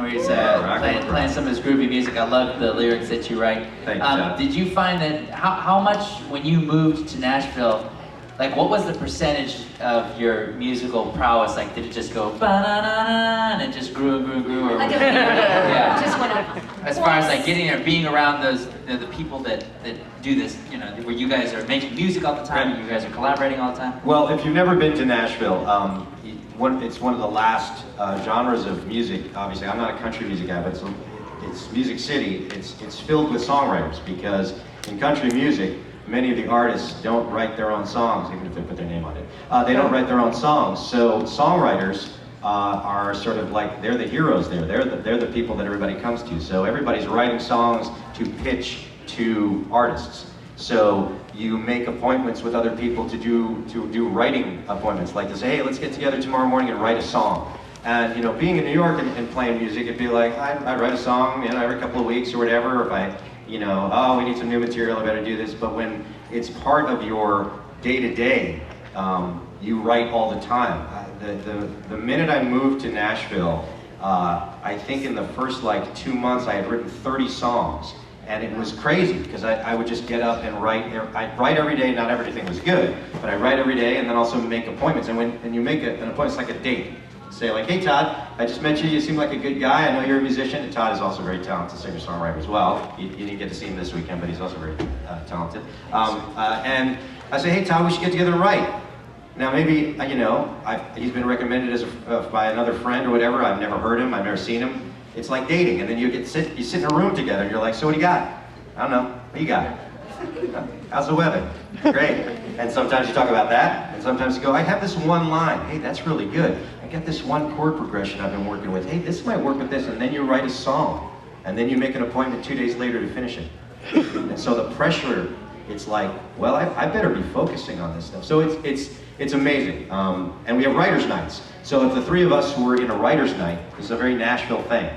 where he's playing some of his groovy music. I love the lyrics that you write. Thank you, did you find that, how much, when you moved to Nashville, like what was the percentage of your musical prowess? Like did it just go ba-na-na-na and it just grew and grew and grew? Or Like yeah. just went up. As far as like getting there, being around those, the people that do this, you know, where you guys are making music all the time, and you guys are collaborating all the time? Well, if you've never been to Nashville, it's one of the last genres of music. Obviously, I'm not a country music guy, but it's Music City. It's filled with songwriters, because in country music, many of the artists don't write their own songs, even if they put their name on it. They don't write their own songs, so songwriters are sort of like, they're the heroes there. They're the people that everybody comes to. So everybody's writing songs to pitch to artists. So you make appointments with other people to do writing appointments, like to say, hey, let's get together tomorrow morning and write a song. And you know, being in New York and playing music, it'd be like, I write a song, you know, every couple of weeks or whatever. Or if I, you know, oh, we need some new material, I better do this. But when it's part of your day-to-day, you write all the time. The minute I moved to Nashville, I think in the first like 2 months I had written 30 songs. And it was crazy, because I would just get up and write. I'd write every day. Not everything was good, but I write every day, and then also make appointments. And when you make an appointment, it's like a date. Say like, hey Todd, I just met you. You seem like a good guy. I know you're a musician. And Todd is also a very talented singer-songwriter as well. You didn't get to see him this weekend, but he's also very talented. And I say, hey Todd, we should get together and write. Now maybe, you know, he's been recommended by another friend or whatever. I've never heard him. I've never seen him. It's like dating, and then you sit in a room together, and you're like, so what do you got? I don't know. What do you got? How's the weather? Great. And sometimes you talk about that, and sometimes you go, I have this one line. Hey, that's really good. I got this one chord progression I've been working with. Hey, this might work with this, and then you write a song, and then you make an appointment 2 days later to finish it. And so the pressure, it's like, well, I better be focusing on this stuff. So it's amazing. And we have writers' nights. So if the three of us were in a writers' night, this is a very Nashville thing.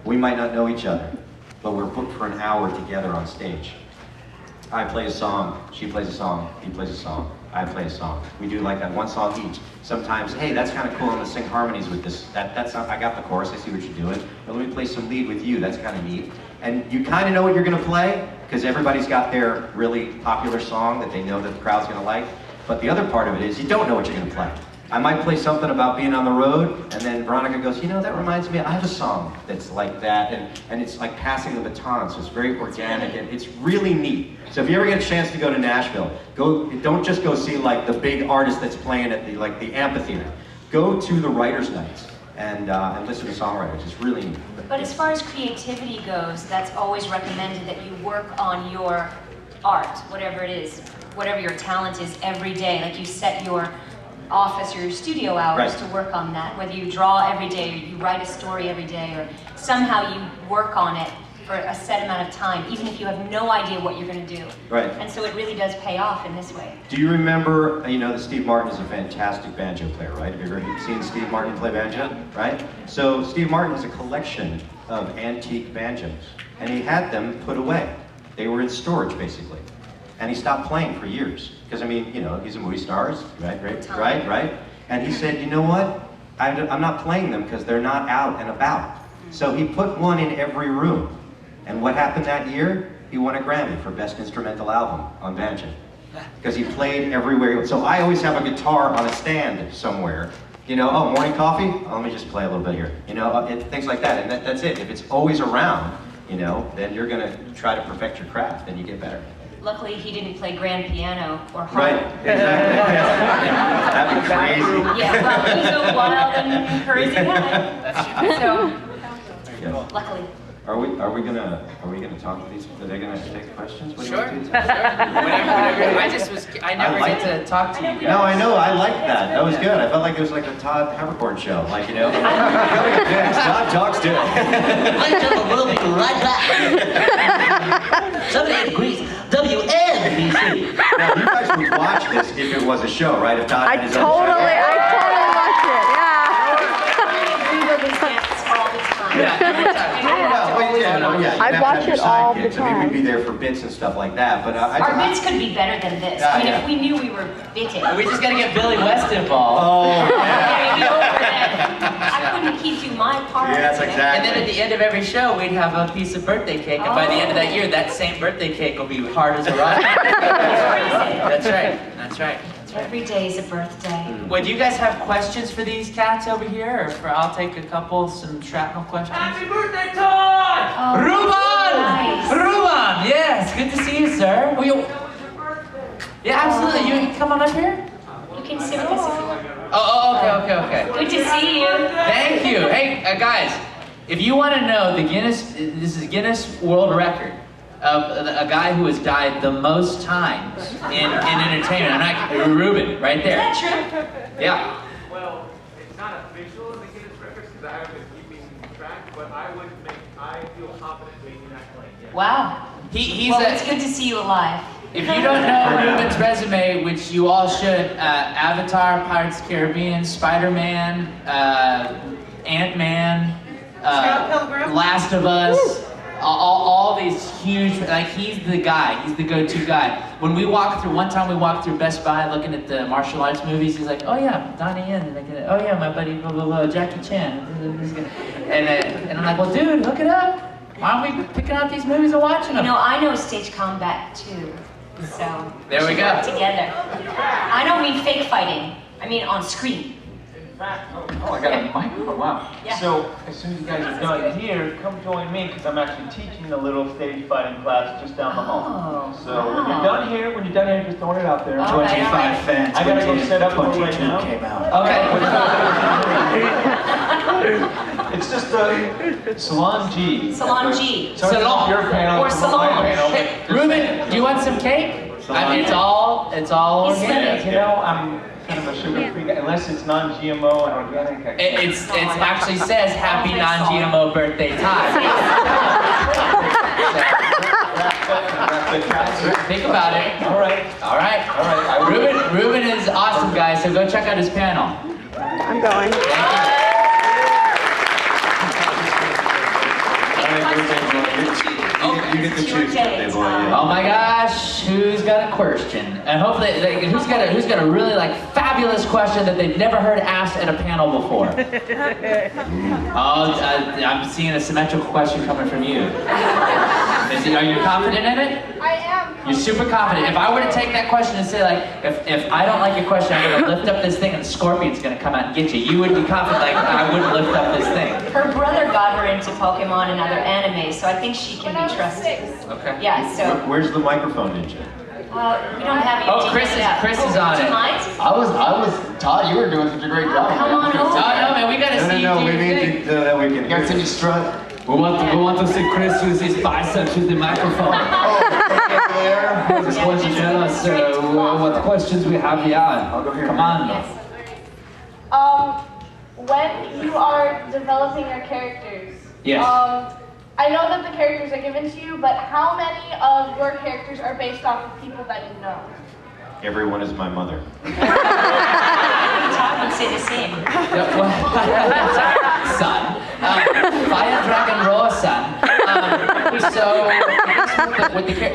We might not know each other, but we're booked for an hour together on stage. I play a song, she plays a song, he plays a song, I play a song. We do like that one song each. Sometimes, hey, that's kind of cool, I'm gonna sing harmonies with this. That's not, I got the chorus, I see what you're doing, but let me play some lead with you, that's kind of neat. And you kind of know what you're gonna play, because everybody's got their really popular song that they know that the crowd's gonna like. But the other part of it is, you don't know what you're gonna play. I might play something about being on the road, and then Veronica goes, you know, that reminds me, I have a song that's like that, and it's like passing the baton, so it's very organic, and it's really neat. So if you ever get a chance to go to Nashville, don't just go see like the big artist that's playing at the amphitheater. Go to the writers' nights and listen to songwriters. It's really neat. But as far as creativity goes, that's always recommended that you work on your art, whatever it is, whatever your talent is every day. Like you set your office or your studio hours to work on that, whether you draw every day or you write a story every day or somehow you work on it for a set amount of time, even if you have no idea what you're going to do. Right. And so it really does pay off in this way. Do you remember, you know, that Steve Martin is a fantastic banjo player, right? Have you ever seen Steve Martin play banjo, right? So Steve Martin has a collection of antique banjos, and he had them put away. They were in storage, basically. And he stopped playing for years. Because, I mean, you know, he's a movie star, right? And he said, you know what? I'm not playing them because they're not out and about. So he put one in every room. And what happened that year? He won a Grammy for Best Instrumental Album on banjo. Because he played everywhere. So I always have a guitar on a stand somewhere. You know, oh, morning coffee? Oh, let me just play a little bit here. You know, things like that. And that's it. If it's always around, you know, then you're going to try to perfect your craft and you get better. Luckily, he didn't play grand piano or harp. Right, exactly. That'd be crazy. Yeah, well, he's a wild and crazy guy. So, Yeah. luckily. Are we gonna talk to these? Are they gonna take questions? What do you Sure. want to do? I never get to talk to you guys. No, I know. I liked that. That was good. I felt like it was like a Todd Haberkorn show. Like, you know, Todd talks to it. Ladies and gentlemen, we'll be right back. 78 degrees, WNBC. Now, you guys would watch this if it was a show, right? If Todd had his own show. I totally watched it, We were these dances all the time. I'd watch it all the time. I mean, we'd be there for bits and stuff like that. But Our bits could be better than this. I mean, if we knew we were bitting. We just gotta get Billy West involved. Oh, Yeah, we'd be over then. I couldn't keep you my part. Yes, of it. exactly. And then at the end of every show, we'd have a piece of birthday cake, and by the end of that year, that same birthday cake will be hard as a rock. That's right. That's right. That's right. Every day is a birthday. Well, do you guys have questions for these cats over here, or I'll take a couple, some shrapnel questions. Happy birthday, Todd! Oh, Ruben! nice. Ruben! Yes, good to see you, sir. Yeah, absolutely. You can come on up here. You can sit with us if you want. Okay. Good to see you. Thank you. Hey, guys, if you want to know this is Guinness World Record of a guy who has died the most times in entertainment. Ruben, right Is there. that true? Yeah. Well, it's not official in the Guinness Records because I haven't been keeping track, but I feel confident making that claim. Yeah. Wow. He's Well, it's good to see you alive. If you don't know Ruben's resume, which you all should, Avatar, Pirates of the Caribbean, Spider-Man, Ant-Man, Last of Us, all these huge, like he's the guy, he's the go-to guy. One time we walked through Best Buy looking at the martial arts movies, he's like, oh yeah, Donnie Yen, oh yeah, my buddy, blah, blah, blah, Jackie Chan. And I'm like, well dude, hook it up. Why aren't we picking out these movies and watching them? You know, I know stage combat too. So There we go. work together. I don't mean fake fighting. I mean on screen. Oh, I got a microphone, wow. Yeah. So, as soon as you guys are done here, come join me, because I'm actually teaching a little stage fighting class just down the hall. Oh, So, when wow. you're done here, just throwing it out there. All right, all right. fans. I gotta go set up for right now. Came out. Okay. It's just Salon G. Salon G. So it's Salon. your panel. Or salon. Hey, Ruben, do you want some cake? I mean, it's all He's organic. You know, I'm kind of a sugar-free guy, unless it's non-GMO and organic. It actually says happy non-GMO birthday time. Think about it. All right. All right. Ruben is awesome, guys. So go check out his panel. I'm going. You get to choose, birthday boy. Yeah. Oh my gosh, who's got a question? And hopefully, who's got a really fabulous question that they've never heard asked at a panel before? I'm seeing a symmetrical question coming from you. Are you confident in it? I am. You're super confident. If I were to take that question and say if I don't like your question, I'm gonna lift up this thing and the scorpion's gonna come out and get you. You would be confident I wouldn't lift up this thing. Her brother got her into Pokemon and other anime, so I think she can be trusted. Okay. Yeah, so Where's the microphone ninja? we don't have you. Oh, to Chris get it is- out. Chris is on do you it. mind? Todd, you were doing such a great job. Come on over. No, man, we gotta see you do we your thing. need to, that we can. You guys see me strut? We want to see Chris use his biceps with the microphone. There. Just want to tell us what questions we have here. I'll go here. Come on. Yes. When you are developing your characters, Yes. I know that the characters are given to you, but how many of your characters are based off of people that you know? Everyone is my mother. Todd would say the same. Son. Fire Dragon Roar, son.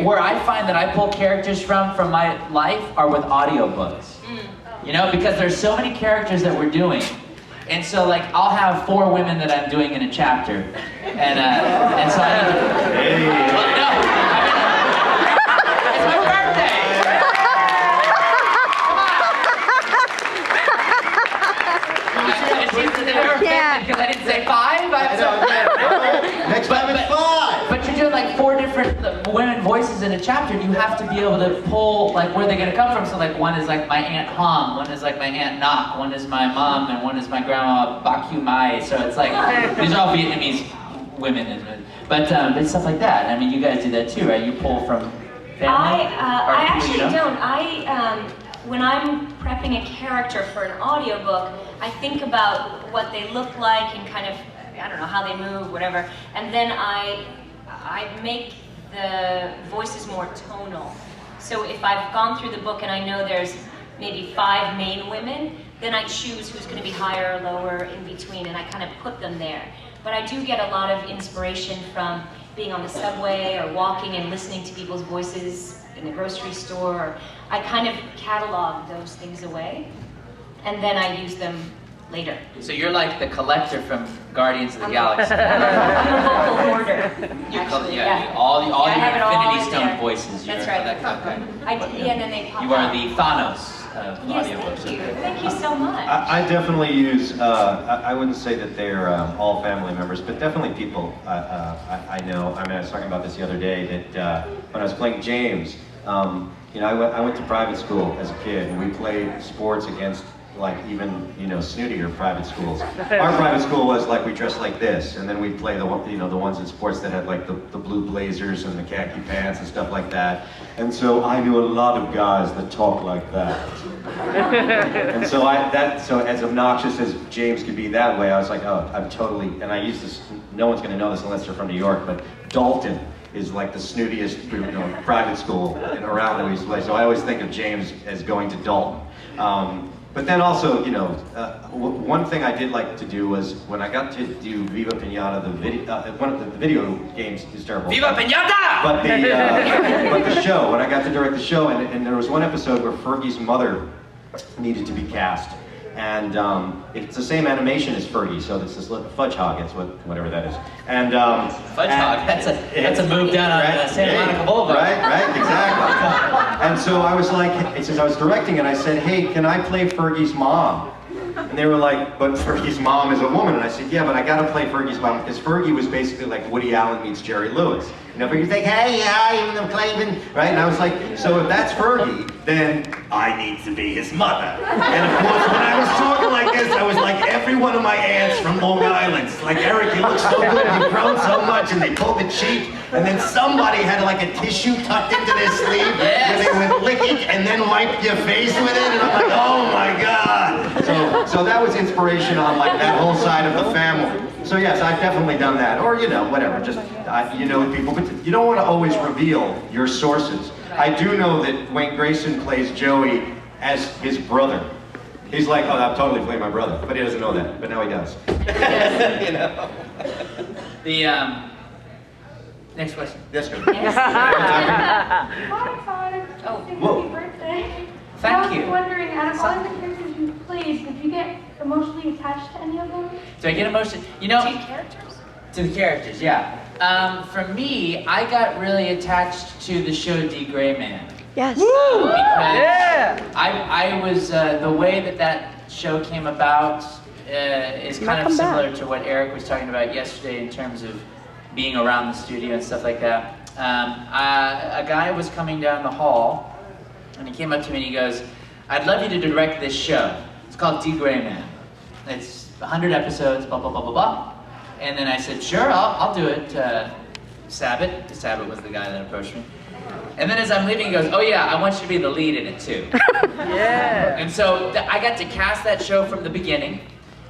Where I find that I pull characters from my life are with audiobooks. You know, because there's so many characters that we're doing. And so I'll have 4 women that I'm doing in a chapter. And so I need to... Hey. Well, no, it's my birthday! Yeah. Because I didn't say 5? Next time it's 5. But you're doing 4 different women voices in a chapter. You have to be able to pull where they're gonna come from. So one is my Aunt Hom, one is my Aunt Nok, one is my mom, and one is my grandma Baku Mai. So it's these are all Vietnamese women, but stuff like that. I mean, you guys do that too, right? You pull from family. I actually don't. When I'm prepping a character for an audiobook, I think about what they look like and kind of, I don't know, how they move, whatever, and then I make the voices more tonal. So if I've gone through the book and I know there's maybe 5 main women, then I choose who's going to be higher or lower in between, and I kind of put them there. But I do get a lot of inspiration from being on the subway or walking and listening to people's voices in the grocery store. I kind of catalog those things away, and then I use them later. So you're like the collector from Guardians of the Galaxy. I'm a vocal hoarder, You actually, yeah. All I your have it all Infinity in Stone there. voices. That's you're, right. Okay. And then they pop You are out. the Thanos of Yes, audiobooks. thank you. Thank you so much. I definitely use, I wouldn't say that they're all family members, but definitely people I know. I mean, I was talking about this the other day, that when I was playing James, you know, I went to private school as a kid, and we played sports against like even, you know, snootier private schools. Our private school was like, we dressed like this, and then we'd play the, you know, the ones in sports that had like the blue blazers and the khaki pants and stuff like that. And so I knew a lot of guys that talk like that. And so so as obnoxious as James could be that way, I was like, oh, I'm totally, and I use this, no one's gonna know this unless they're from New York, but Dalton is like the snootiest, you know, private school around that we used to play. So I always think of James as going to Dalton. But then also, you know, one thing I did like to do was when I got to do Viva Pinata, one of the video games is terrible. Viva Pinata! But the show, when I got to direct the show, and there was one episode where Fergie's mother needed to be cast. And it's the same animation as Fergie, so it's this little fudge hog, it's whatever that is. And Fudge hog, that's a move down on right? Santa Monica Boulevard. Right, exactly. And so I was like, since I was directing it, I said, hey, can I play Fergie's mom? And they were like, but Fergie's mom is a woman. And I said, yeah, but I gotta play Fergie's mom, because Fergie was basically like Woody Allen meets Jerry Lewis. You know, Fergie's like, hey, I'm Clavin, right? And I was like, so if that's Fergie, then I need to be his mother. And of course, when I was talking like this, I was like every one of my aunts from Long Island. It's like, Eric, you look so good, you've grown so much, and they pulled the cheek, and then somebody had like a tissue tucked into their sleeve, and they would lick it and then wipe your face with it, and I'm like, oh my God. So that was inspiration on like that whole side of the family. So yes, I've definitely done that, or you know, whatever, just you know people, but you don't want to always reveal your sources. I do know that Wayne Grayson plays Joey as his brother. He's like, oh, I'm totally playing my brother, but he doesn't know that, but now he does. You know. The next question. That's good. Hi, Todd. Oh. Happy birthday. Thank I you. was wondering, out of all the characters you played, did you get emotionally attached to any of them? Do I get emotion? You know, Two characters? to the characters, yeah. For me, I got really attached to the show D. Gray Man. Yes. Because I was, the way that show came about is kind of similar to what Eric was talking about yesterday in terms of being around the studio and stuff like that. A guy was coming down the hall, and he came up to me and he goes, I'd love you to direct this show. It's called D. Gray Man. It's 100 episodes, blah, blah, blah, blah, blah. And then I said, sure, I'll do it. Sabat was the guy that approached me. And then as I'm leaving, he goes, oh yeah, I want you to be the lead in it too. Yeah. And so I got to cast that show from the beginning,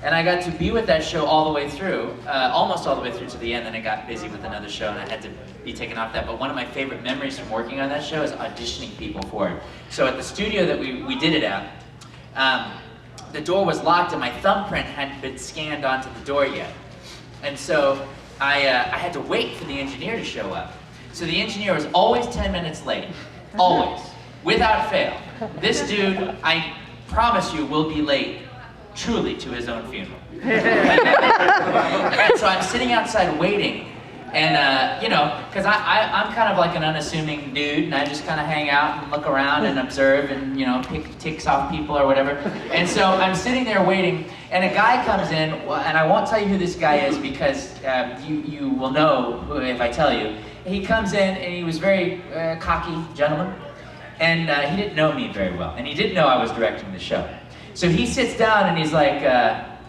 and I got to be with that show all the way through, almost all the way through to the end. Then I got busy with another show, and I had to be taken off that. But one of my favorite memories from working on that show is auditioning people for it. So at the studio that we did it at, the door was locked, and my thumbprint hadn't been scanned onto the door yet. And so I had to wait for the engineer to show up. So the engineer was always 10 minutes late, always, without fail. This dude, I promise you, will be late, truly, to his own funeral. And so I'm sitting outside waiting, and you know, because I'm kind of like an unassuming dude, and I just kind of hang out and look around and observe and, you know, pick ticks off people or whatever. And so I'm sitting there waiting, and a guy comes in, and I won't tell you who this guy is because you will know if I tell you. He comes in, and he was very cocky gentleman, and he didn't know me very well, and he didn't know I was directing the show. So he sits down, and he's like,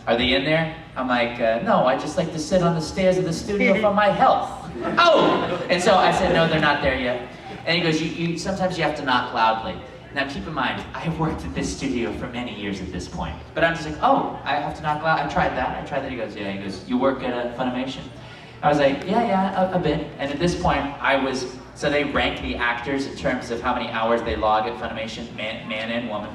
are they in there? I'm like, no, I just like to sit on the stairs of the studio for my health. Oh! And so I said, no, they're not there yet. And he goes, sometimes you have to knock loudly. Now keep in mind, I have worked at this studio for many years at this point. But I'm just like, oh, I have to knock loud. I tried that. He goes, yeah. He goes, you work at Funimation? I was like, yeah, a bit. And at this point, so they rank the actors in terms of how many hours they log at Funimation, man and woman.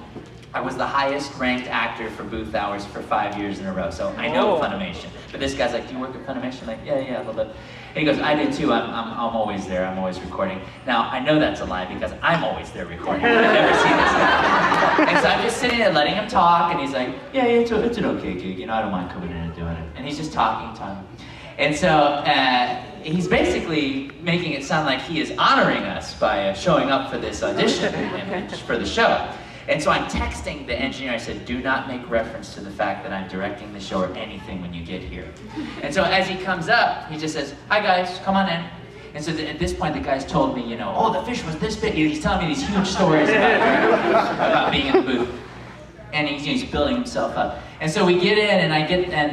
I was the highest ranked actor for booth hours for 5 years in a row, so I know Funimation. But this guy's like, do you work at Funimation? I'm like, yeah, a little bit. And he goes, I do too, I'm always there, I'm always recording. Now, I know that's a lie because I'm always there recording. I've never seen this guy. And so I'm just sitting there letting him talk, and he's like, yeah, it's an okay gig, you know, I don't mind coming in and doing it. And he's just talking. And so he's basically making it sound like he is honoring us by showing up for this audition and for the show. And so I'm texting the engineer, I said, do not make reference to the fact that I'm directing the show or anything when you get here. And so as he comes up, he just says, hi guys, come on in. And so at this point, the guy's told me, you know, oh, the fish was this big. He's telling me these huge stories about being in the booth. And he's building himself up. And so we get in, and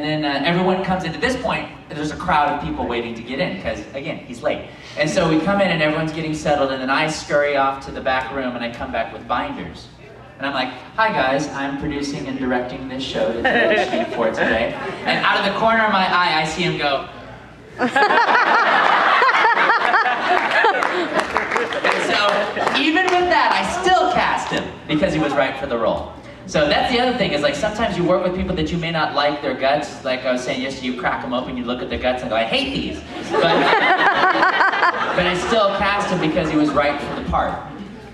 then everyone comes in. At this point, there's a crowd of people waiting to get in, because, again, he's late. And so we come in, and everyone's getting settled, and then I scurry off to the back room, and I come back with binders. And I'm like, hi guys, I'm producing and directing this show that you're auditioning for today. And out of the corner of my eye, I see him go. And so, even with that, I still cast him, because he was right for the role. So that's the other thing, is like sometimes you work with people that you may not like their guts. Like I was saying yesterday, you crack them open, you look at their guts and go, I hate these. But I still cast him because he was right for the part.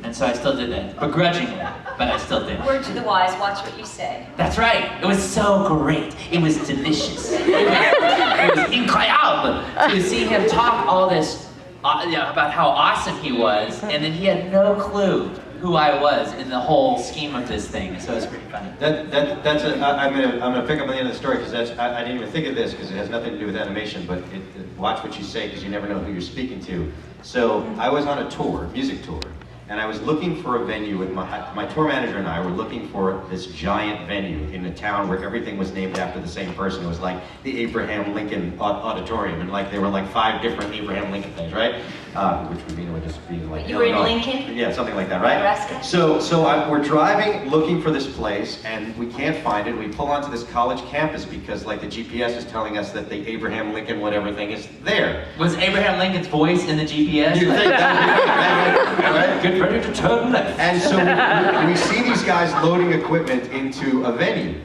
And so I still did that, begrudgingly, but I still did. Word to the wise, watch what you say. That's right. It was so great. It was delicious. It was incroyable to see him talk all this about how awesome he was, and then he had no clue who I was in the whole scheme of this thing. So it was pretty funny. I'm gonna pick up on the end of the story because I didn't even think of this because it has nothing to do with animation. But watch what you say because you never know who you're speaking to. So I was on a tour, music tour. And I was looking for a venue with my tour manager and I were looking for this giant venue in a town where everything was named after the same person. It was like the Abraham Lincoln Auditorium, and like there were like 5 different Abraham Lincoln things, right? Which would mean it would just be like you were in Lincoln? Yeah, something like that, right? So we're driving looking for this place and we can't find it. We pull onto this college campus because like the GPS is telling us that the Abraham Lincoln whatever thing is there. Was Abraham Lincoln's voice in the GPS? You think that would be right? Get ready to turn left. And so we see these guys loading equipment into a venue.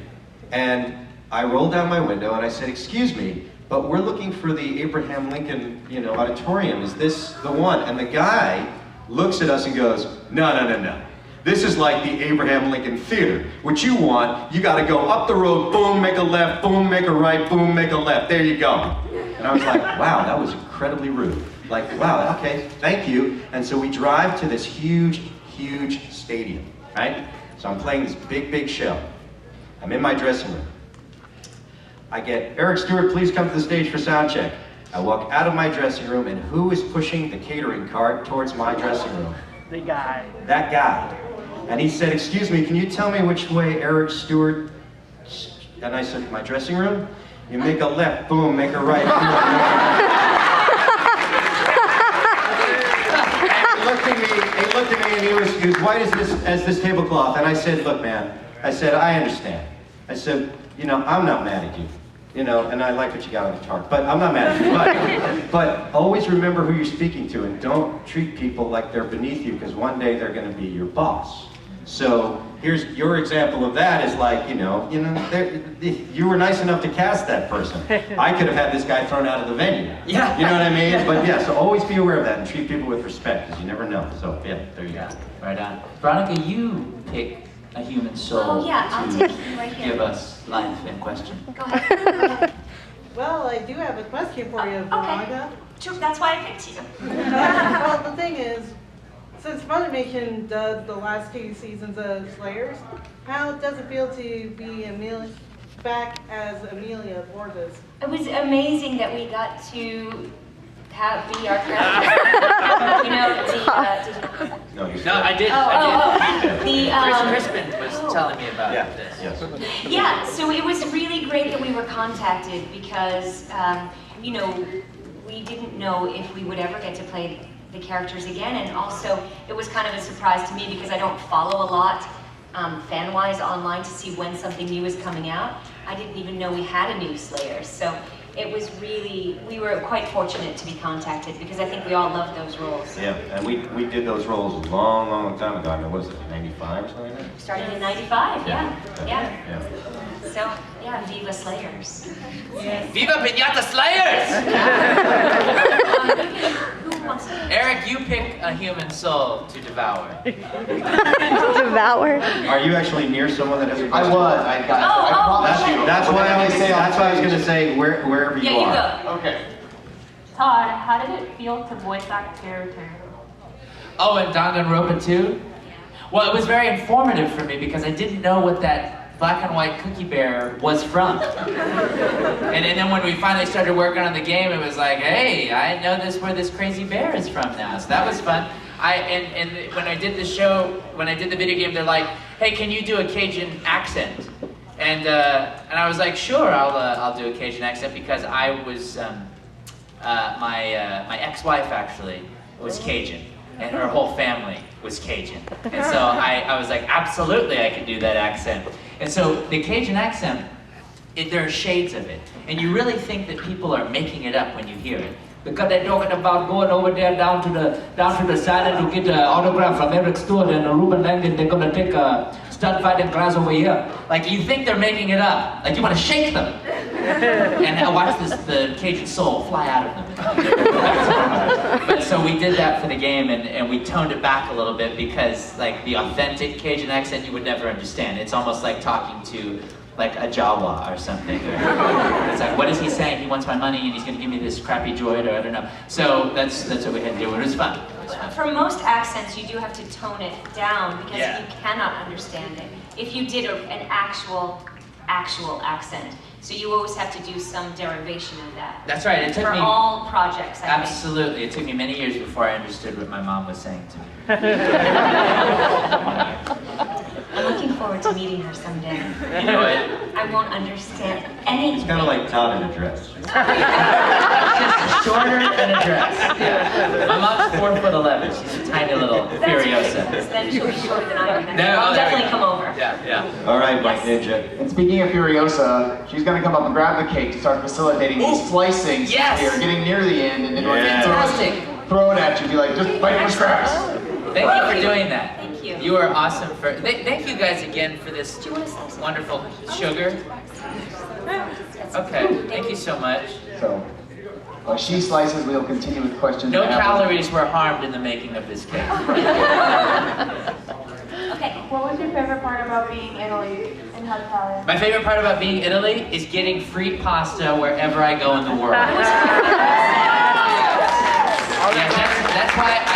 And I rolled down my window and I said, excuse me, but we're looking for the Abraham Lincoln, auditorium. Is this the one? And the guy looks at us and goes, no. This is like the Abraham Lincoln Theater. What you want, you gotta go up the road, boom, make a left, boom, make a right, boom, make a left. There you go. And I was like, wow, that was incredibly rude. Like, wow, okay, thank you. And so we drive to this huge stadium, right? So I'm playing this big show. I'm in my dressing room. I get, Eric Stuart, please come to the stage for sound check. I walk out of my dressing room, and who is pushing the catering cart towards my dressing room? The guy. That guy. And he said, excuse me, can you tell me which way Eric Stuart? And I said, my dressing room? You make a left, boom, make a right, boom. And he looked at me, and he was white as this tablecloth. And I said, look, man, I said, I understand. I said, I'm not mad at you. And I like what you got on the chart, but I'm not mad at you. But always remember who you're speaking to, and don't treat people like they're beneath you, because one day they're going to be your boss. So here's your example of that is like, you were nice enough to cast that person. I could have had this guy thrown out of the venue. Yeah. You know what I mean? But yeah, so always be aware of that and treat people with respect, because you never know. So yeah, there you go. Right on. Veronica, you pick a human soul Oh yeah, I'll take you right here. give us life in question. Go ahead. Well, I do have a question for you, Veronica. Okay. True, that's why I picked you. Well, the thing is, since Funimation does the last 2 seasons of Slayers, how does it feel to be back as Amelia Borges? It was amazing that we got to be our characters. No, you No, I did. Chris Crispin was telling me about this. Yes. Yeah, so it was really great that we were contacted because, we didn't know if we would ever get to play the characters again, and also it was kind of a surprise to me because I don't follow a lot fan-wise online to see when something new is coming out. I didn't even know we had a new Slayer, so it was really, we were quite fortunate to be contacted because I think we all loved those roles. Yeah, and we did those roles a long time ago. I mean, what was it, 95 or something like that? Started in 95, yeah. Yeah. So, yeah, Viva Slayers. Yes. Viva Pinata Slayers! Who wants to? Eric, you pick a human soul to devour. Devour. Are you actually near someone that has a I question? was. I promise you. That's why I was going to say wherever you Yeah, you are. go. Okay. Todd, how did it feel to voice that character? Oh, and Danganronpa 2? Well, it was very informative for me because I didn't know what that black and white cookie bear was from. and then when we finally started working on the game, it was like, hey, I know where this crazy bear is from now. So that was fun. And when I did the show, when I did the video game, they're like, hey, can you do a Cajun accent? And I was like, sure, I'll do a Cajun accent because I was my ex-wife actually was Cajun, and her whole family was Cajun. And so I was like, absolutely, I can do that accent. And so the Cajun accent, there are shades of it, and you really think that people are making it up when you hear it. Because they're talking about going over there down to the side to get an autograph from Eric Stuart and Ruben Langdon. They're gonna take a stud fighting class over here. Like you think they're making it up. Like you want to shake them. And I watch the Cajun soul fly out of them. But so we did that for the game, and we toned it back a little bit because like the authentic Cajun accent you would never understand. It's almost like talking to like a Jawa or something. It's like, what is he saying? He wants my money and he's gonna give me this crappy droid, or I don't know. So that's what we had to do, but it was fun. For most accents, you do have to tone it down because Yeah. you cannot understand it. If you did an actual accent, so you always have to do some derivation of that. That's right, it took For me... all projects, I think. Absolutely, it took me many years before I understood what my mom was saying to me. I'm looking forward to meeting her someday. You know what? I won't understand anything. It's kind of like Todd in a dress. Just shorter than a dress. Yeah. My mom's 4'11". She's a tiny little Furiosa. Then she'll be shorter than I am. No, I'll there we definitely go. come over. Yeah. All right, Mike Ninja. And speaking of Furiosa, she's going to come up and grab the cake to start facilitating these slicing. Yes. Here, getting near the end, and then Fantastic. throw it at you, be like, just fight for scraps. Thank you for doing that. Thank you. You are awesome for. Thank you guys again for this Do you want to slice it? wonderful sugar. Okay, thank you so much. So, while she slices, we'll continue with questions. No and have- calories were harmed in the making of this cake. Okay. What was your favorite part about being Italy and Italian? My favorite part about being Italy is getting free pasta wherever I go in the world. Yeah,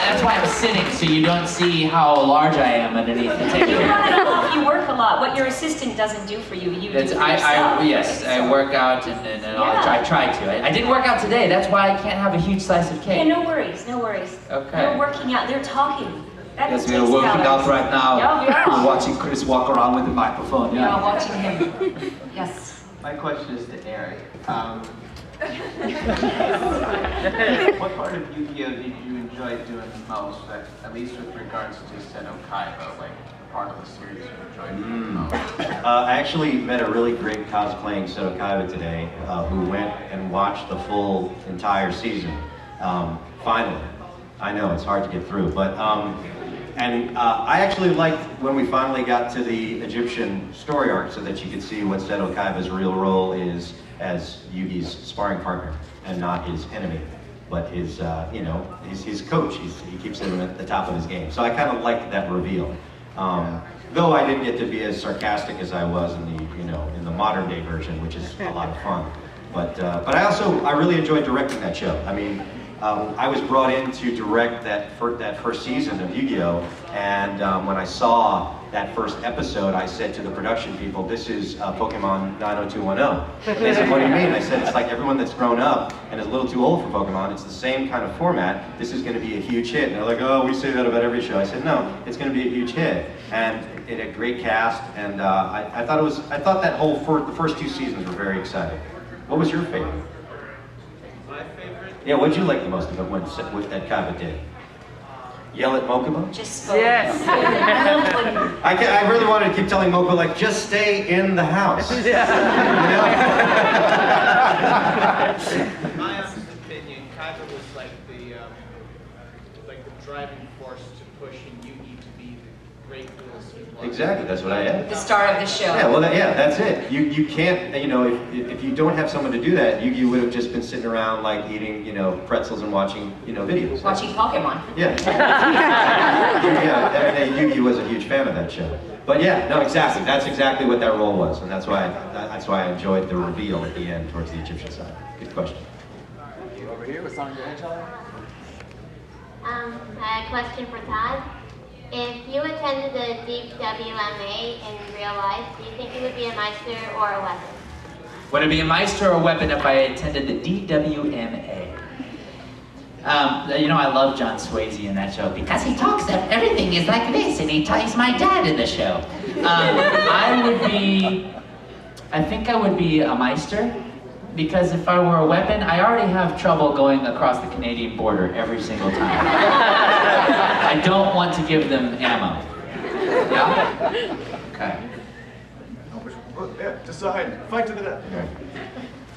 that's why I'm sitting, so you don't see how large I am underneath the table. You run it off, you work a lot. What your assistant doesn't do for you, you do for yourself. Yes, I work out and I try to. I didn't work out today, that's why I can't have a huge slice of cake. Yeah, no worries, no worries. Okay. They're working out, they're talking. That Yes, takes we are working calories. out right now. Yeah, we are. We're watching Chris walk around with the microphone. We are watching him. Yes. My question is to Eric. What part of Yu-Gi-Oh did you enjoy doing the most, at least with regards to Seto Kaiba, like the part of the series you enjoyed doing the most? I actually met a really great cosplaying Seto Kaiba today who went and watched the full entire season. Finally. I know, it's hard to get through, but I actually liked when we finally got to the Egyptian story arc so that you could see what Seto Kaiba's real role is as Yugi's sparring partner and not his enemy, but his, his coach. He keeps him at the top of his game. So I kind of liked that reveal. Though I didn't get to be as sarcastic as I was in the, in the modern day version, which is a lot of fun. But I really enjoyed directing that show. I mean, I was brought in to direct that first season of Yu-Gi-Oh! And when I saw that first episode, I said to the production people, this is Pokemon 90210. They said, what do you mean? I said, it's like everyone that's grown up and is a little too old for Pokemon. It's the same kind of format. This is going to be a huge hit. And they're like, oh, we say that about every show. I said, no, it's going to be a huge hit. And it had a great cast. And I thought that the first two seasons were very exciting. What was your favorite? My favorite? Yeah, what did you like the most about what that Kaiba did? Yell at Mokuba? Just spoke. Yes. I really wanted to keep telling Mokuba, like, just stay in the house. In my honest opinion, Kaiba was like the driving force to pushing Yugi to be the great duelist he was. Exactly, that's what I am. The star of the show. Yeah, well, that's it. You can't, if you don't have someone to do that, you would have just been sitting around like eating, pretzels and watching, videos. Watching Pokemon. Yeah. Yeah, Yugi was a huge fan of that show. But yeah, no, exactly. That's exactly what that role was, and that's why I enjoyed the reveal at the end towards the Egyptian side. Good question. Over here with something to hedgehog. A question for Todd. If you attended the Deep WMA in real life, do you think you would be a Meister or a weapon? Would it be a Meister or a weapon if I attended the DWMA? I love John Swayze in that show because he talks that everything is like this, and he's my dad in the show. I think I would be a Meister, because if I were a weapon, I already have trouble going across the Canadian border every single time. I don't want to give them ammo. Yeah? Okay. Yeah, decide. Fight to the death.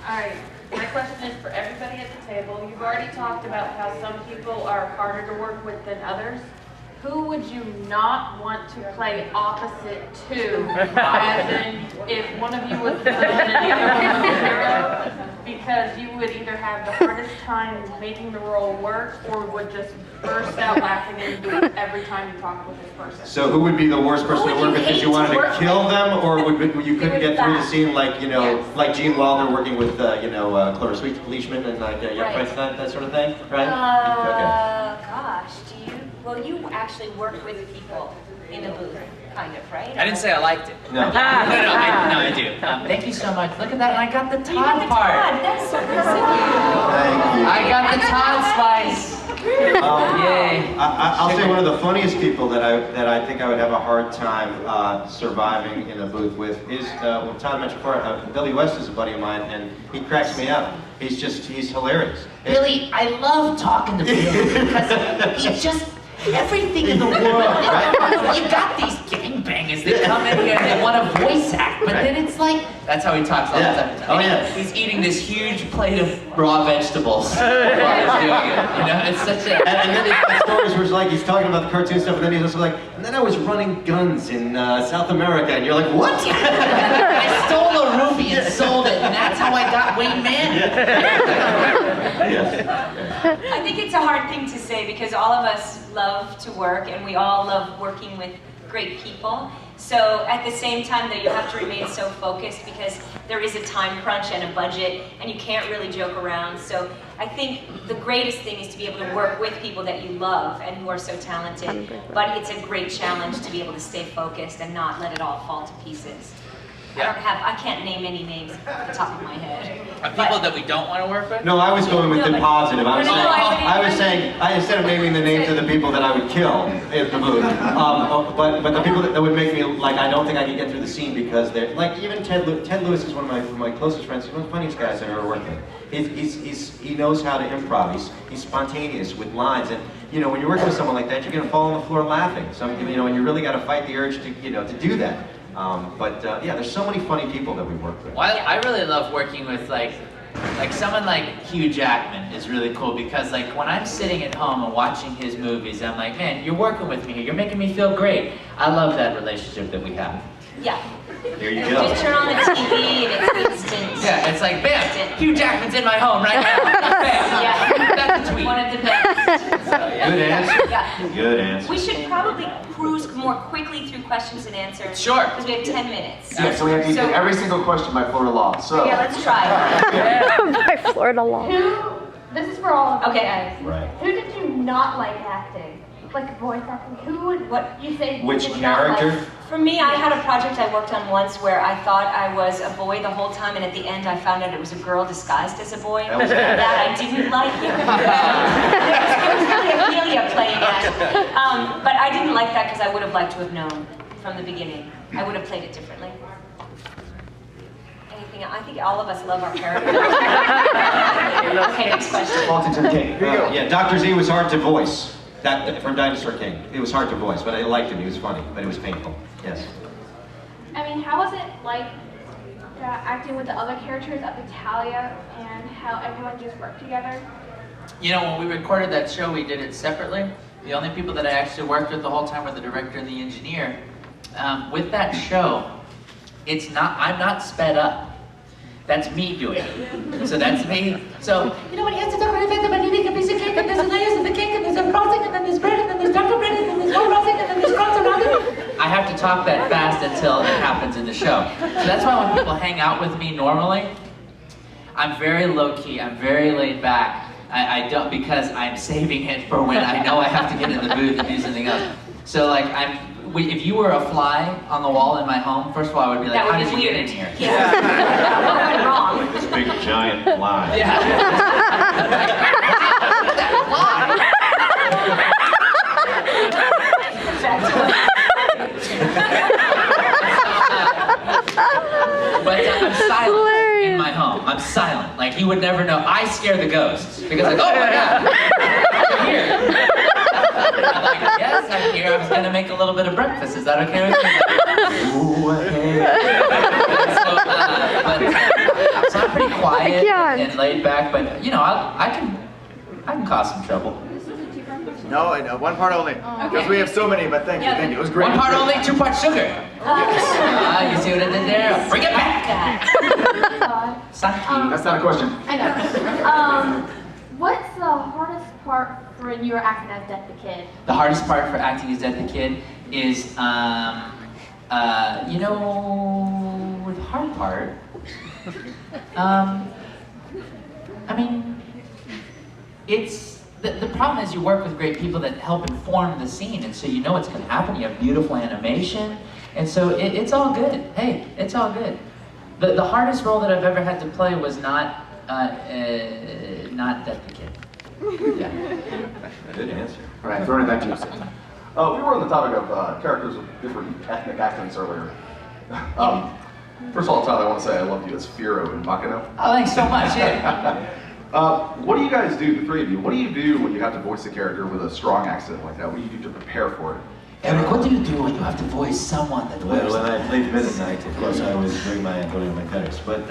Alright, my question is for everybody at the table. You've already talked about how some people are harder to work with than others. Who would you not want to play opposite to? As in, if one of you was the villain and the other one was the hero, because you would either have the hardest time making the role work, or would just burst out laughing and do it every time you talk with this person. So who would be the worst person to work with because you wanted to kill them, or you couldn't get through the scene like, like Gene Wilder working with, Cloris Leachman and like Young Frankenstein, that sort of thing, right? Gosh, well, you actually work with people in a booth, kind of, right? I didn't say I liked it. No. No, I do. Thank you so much. Look at that, and I got the Todd part. Todd. That's so nice of you. Thank you. I got the Todd slice. Yay. I'll say one of the funniest people that I think I would have a hard time surviving in a booth with is when Todd mentioned before, Billy West is a buddy of mine, and he cracks me up. He's hilarious. Billy, I love talking to Billy because he's just everything in the world. Right? You got these gangbangers that come in here and they want to voice act, but then it's like, that's how he talks all the time. Oh, yeah. He's eating this huge plate of raw vegetables while he's doing it. It's such a... And then he's got stories where it's like he's talking about the cartoon stuff, and then he's also like, and then I was running guns in South America, and you're like, what? I stole a ruby and sold it, and that's how I got Wayne Manning. I think it's a hard thing to say because all of us love to work and we all love working with great people. So at the same time though, you have to remain so focused because there is a time crunch and a budget and you can't really joke around. So I think the greatest thing is to be able to work with people that you love and who are so talented. But it's a great challenge to be able to stay focused and not let it all fall to pieces. I can't name any names off the top of my head. People that we don't want to work with? No, I was going with the positive. I was saying, instead of naming the names of the people that I would kill in the booth, but the people that would make me, like, I don't think I could get through the scene because they're, like, even Ted Lewis is one of my closest friends. He's one of the funniest guys I've ever worked with. He knows how to improv. He's spontaneous with lines, and when you're working with someone like that, you're gonna fall on the floor laughing. So and you really got to fight the urge to to do that. Yeah, there's so many funny people that we work with. Well, I really love working with like someone like Hugh Jackman is really cool because like when I'm sitting at home and watching his movies, I'm like, man, you're working with me here. You're making me feel great. I love that relationship that we have. Yeah. There you go. Just turn on the TV and it's instant. Yeah, it's like, bam, Hugh Jackman's in my home right now. Bam. Yeah. That's a tweet. One of the best. Good answer. Yeah. Good answer. We should probably cruise more quickly through questions and answers. Sure. Because we have 10 minutes. Yeah, so we have to do every single question by Florida law. So Yeah, let's try. By Florida law. This is for all of you guys. Right. Who did you not like acting? Like voice acting? Who would you say you Which did not character? like? For me, I had a project I worked on once where I thought I was a boy the whole time, and at the end I found out it was a girl disguised as a boy. That was That I didn't like. It was really Amelia playing that. But I didn't like that because I would have liked to have known from the beginning. I would have played it differently. Anything else? I think all of us love our characters. Okay, next question. Yeah, Dr. Z was hard to voice. that from Dinosaur King. It was hard to voice, but I liked him. He was funny, but it was painful. Yes. I mean, how was it like acting with the other characters of Italia and how everyone just worked together? You know, when we recorded that show, we did it separately. The only people that I actually worked with the whole time were the director and the engineer. With that show, I'm not sped up. That's me doing it. So that's me. So, you know, when he has to talk about eating a piece of cake, and there's layers of the cake, and there's a frosting, and then there's bread, and then there's darker bread, and then there's more frosting, and then there's crumbs around it. I have to talk that fast until it happens in the show. So that's why when people hang out with me normally, I'm very low-key, I'm very laid back. I don't, because I'm saving it for when I know I have to get in the booth and do something else. So like, if you were a fly on the wall in my home, first of all, I would be like, how did you get in here? Yeah. What went wrong? Like this big giant fly. Yeah. That fly. But I'm silent in my home. I'm silent. Like, you would never know. I scare the ghosts. Because like, oh my God, you're here. I'm like, yes, I'm here. I was going to make a little bit of breakfast. Is that okay with you? Ooh, hey. So I'm pretty quiet and laid back, but you know, I can cause some trouble. No, one part only. Because we have so many, but thank you. It was great. One part only, 2 parts sugar. You see what I did there? Bring it back. That's not a question. I know. What's the hardest part when you were acting as Death the Kid? The hardest part for acting as Death the Kid is, you know, the hard part, I mean, it's, the problem is you work with great people that help inform the scene, and so you know what's going to happen. You have beautiful animation, and so it's all good. Hey, it's all good. The hardest role that I've ever had to play was not Death the Kid. Yeah. Good answer. All right, throwing it back to you. We were on the topic of characters with different ethnic accents earlier. First of all, Todd, I want to say I love you as Firo in Makino. Oh, thanks so much. Yeah. What do you guys do, the three of you? What do you do when you have to voice a character with a strong accent like that? What do you do to prepare for it? Eric, what do you do when you have to voice someone that Well, when I played Midnight, of course, I was doing my Antonio Banderas. But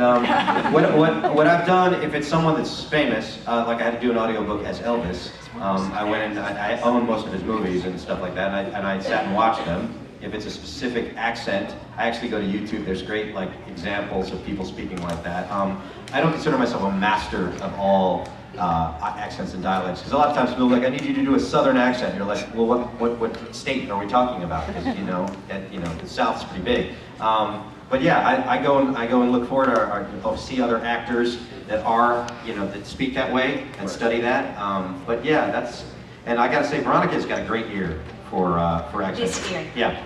what I've done, if it's someone that's famous, like I had to do an audiobook as Elvis, I went and I own most of his movies and stuff like that, and I sat and watched them. If it's a specific accent, I actually go to YouTube. There's great like examples of people speaking like that. I don't consider myself a master of all accents and dialects, because a lot of times people are like, I need you to do a southern accent. You're like, well, what state are we talking about? Because the South's pretty big. But yeah, I go and look forward, or see other actors that are, that speak that way and study that. But yeah, and I gotta say, Veronica's got a great ear for accents. This year. Yeah,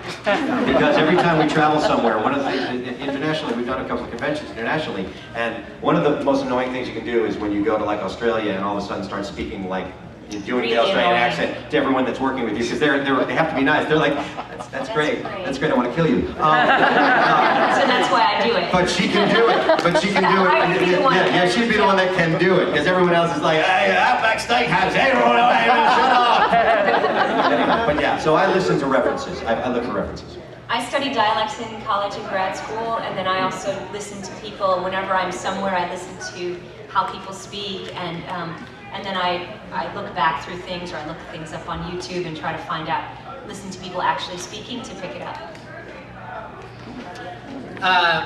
because every time we travel somewhere, internationally, we've done a couple of conventions internationally, and one of the most annoying things you can do is when you go to like Australia and all of a sudden start speaking like, doing the Australian accent to everyone that's working with you, because they have to be nice. They're like, that's great. That's great, I want to kill you. So that's why I do it. But she can do it. But she can do it. I would be the one. Yeah, she'd be the one that can do it, because everyone else is like, hey, Outback Steakhouse, hey, shut up. Anyway, but yeah, so I listen to references. I look for references. I studied dialects in college and grad school, and then I also listen to people. Whenever I'm somewhere, I listen to how people speak, and then I look back through things, or I look things up on YouTube and try to listen to people actually speaking to pick it up.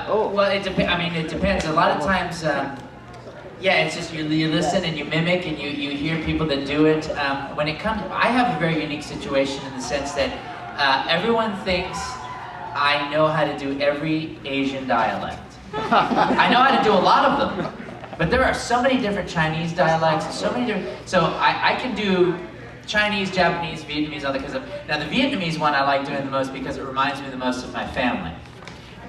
Well, it depends. I mean, it depends. A lot of times, yeah, it's just you listen and you mimic and you hear people that do it. When it comes, I have a very unique situation in the sense that everyone thinks I know how to do every Asian dialect. I know how to do a lot of them. But there are so many different Chinese dialects, so I can do Chinese, Japanese, Vietnamese, all that kind of stuff. Now the Vietnamese one I like doing the most because it reminds me the most of my family.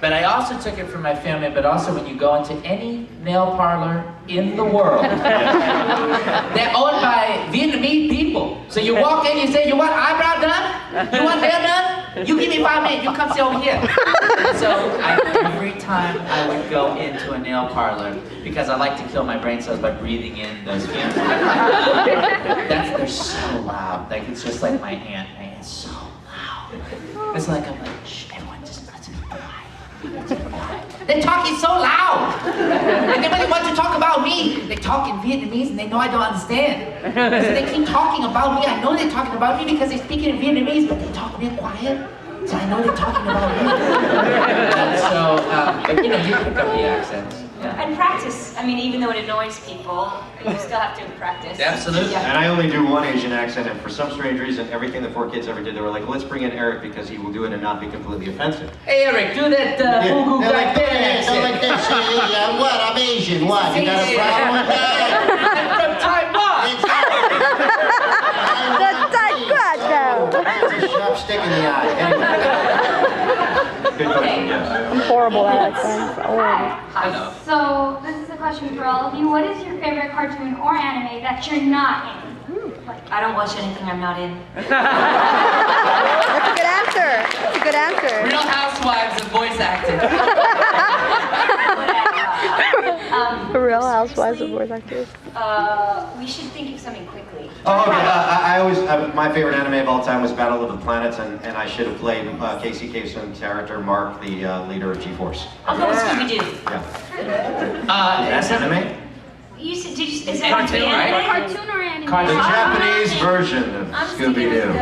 But I also took it from my family, but also when you go into any nail parlor in the world, they're owned by Vietnamese people. So you walk in, you say, you want eyebrow done? You want nail done? You give me me 5 minutes. You come sit over here. So every time I would go into a nail parlor, because I like to kill my brain cells by breathing in those fumes. They're so loud. Like it's just like my aunt. My aunt's so loud. It's like I'm like, shh, everyone just let's be quiet. They're talking so loud. And then when they want to talk about me, they talk in Vietnamese and they know I don't understand. So they keep talking about me. I know they're talking about me because they speak it in Vietnamese, but they talk real quiet. So I know they're talking about me. But you know, you pick up the accents. Yeah. And practice. I mean, even though it annoys people, you still have to practice. Absolutely. Yeah. And I only do one Asian accent, and for some strange reason, everything the 4 kids ever did, they were like, let's bring in Eric because he will do it and not be completely offensive. Hey Eric, do that boo-goo They're guy like, this, what? I'm Asian. What? You got a problem with that? I'm from Taiwan. It's a sharp stick in the eye. Anyway. Good question, yes. Horrible accents. Horrible. Hello. So, this is a question for all of you. What is your favorite cartoon or anime that you're not in? I don't watch anything I'm not in. That's a good answer. That's a good answer. Real Housewives of voice acting. Real Housewives of voice actors. We should think of something quickly. Oh, okay. I always, my favorite anime of all time was Battle of the Planets, and I should have played Casey Kasem's character, Mark, the leader of G-Force. I'll go with Scooby-Doo. Yeah. Is that anime? You said, is It's that cartoon, right? Cartoon or anime? The Japanese version of Scooby-Doo.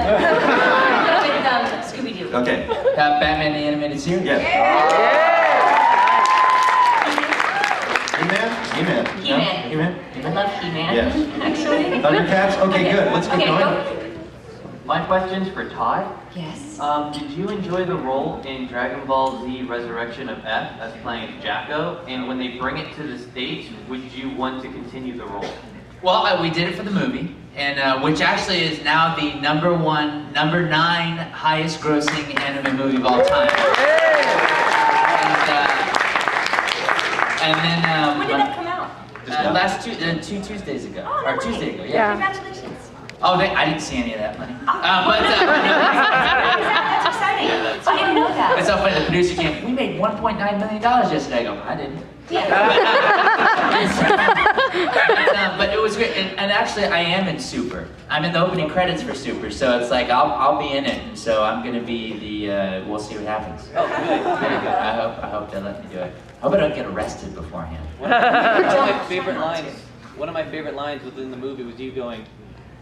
Scooby-Doo. Okay. Batman the Animated Series? Yes. He-Man? He-Man. He-Man. No? He-Man? I love He-Man. Yes. Actually. Thundercats? Okay, good. Let's get going. My question's for Todd. Yes. Did you enjoy the role in Dragon Ball Z Resurrection of F as playing Jacko? And when they bring it to the States, would you want to continue the role? Well, we did it for the movie, and which actually is now the number 9 highest grossing anime movie of all time. And then When did that come out? last two Tuesdays ago, Oh, or no Tuesday way. ago, yeah. Congratulations. Oh, I didn't see any of that money. That's exciting. I didn't know that. It's so funny. The producer came. We made $1.9 million yesterday. I go, I didn't. But it was great, and actually I am in Super. I'm in the opening credits for Super, so it's like I'll be in it. And so I'm gonna be the. We'll see what happens. Oh, good. Very good. I hope they let me do it. I hope I don't get arrested beforehand. One of my favorite lines within the movie was you going,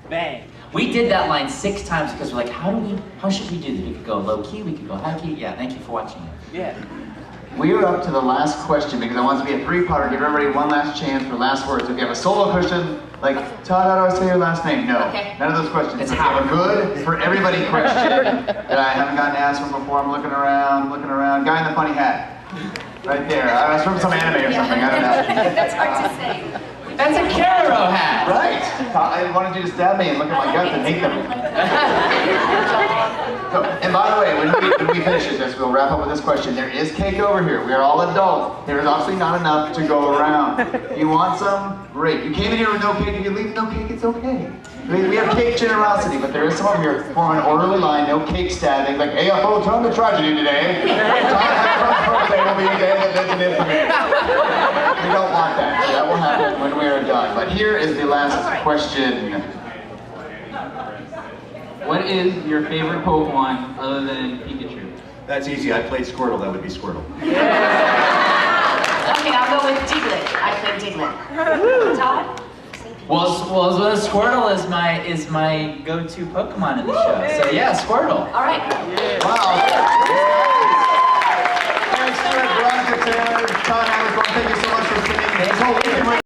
bang. We did that line 6 times because we're like, how should we do this? We could go low key, we could go high key. Yeah, thank you for watching it. Yeah. We are up to the last question because I want it to be a 3-parter. Give everybody one last chance for last words. If you have a solo question, like, Todd, how do I say your last name? No. Okay. None of those questions. It's If you have a Haberkorn. good, for everybody question that I haven't gotten asked from before. I'm looking around. Guy in the funny hat. Right there. It's from some anime or something. I don't know. That's hard to say. That's a Kero hat. Right. I wanted you to stab me and look at my guts and hate them. So, and by the way, when we finish this, we'll wrap up with this question. There is cake over here. We are all adults. There is obviously not enough to go around. You want some? Great. You came in here with no cake. If you leave with no cake, it's okay. We have cake generosity, but there is some over here forming an orderly line, no cake stabbing. Like, hey, folks, on the tragedy today. Todd birthday will be a day that lives in infamy. We don't want that. That will happen when we are done. But here is the last question. What is your favorite Pokemon other than Pikachu? That's easy. I played Squirtle. That would be Squirtle. Okay, I'll go with Diglett. I played Diglett. Todd? Well, Squirtle is my go-to Pokemon in the show. So yeah, Squirtle. All right. Wow.